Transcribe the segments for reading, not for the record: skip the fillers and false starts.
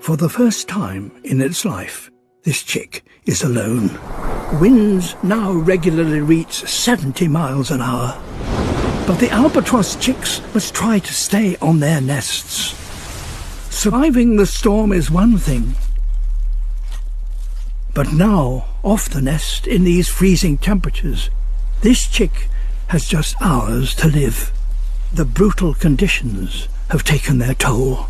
For the first time in its life, this chick is alone. Winds now regularly reach 70 miles an hour. But the albatross chicks must try to stay on their nests. Surviving the storm is one thing. But now, off the nest in these freezing temperatures, this chick has just hours to live. The brutal conditions have taken their toll.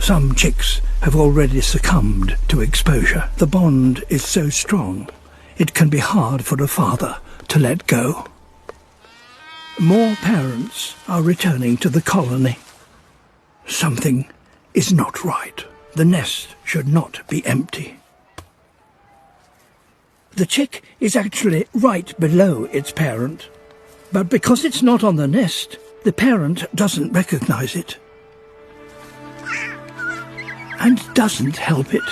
Some chicks have already succumbed to exposure. The bond is so strong, it can be hard for a father to let go. More parents are returning to the colony. Something is not right. The nest should not be empty. The chick is actually right below its parent, but because it's not on the nest, the parent doesn't recognize it. And doesn't help it.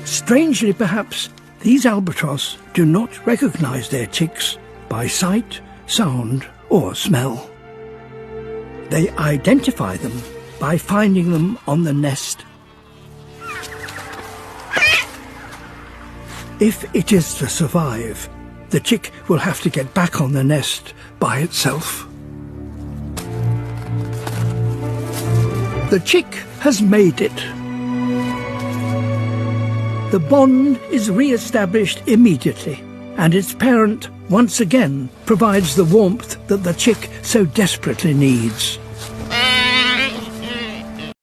Strangely perhaps, these albatross do not recognize their chicks by sight, sound or smell. They identify them by finding them on the nest. If it is to survive, the chick will have to get back on the nest by itself. The chick has made it. The bond is re-established immediately, and its parent once again provides the warmth that the chick so desperately needs.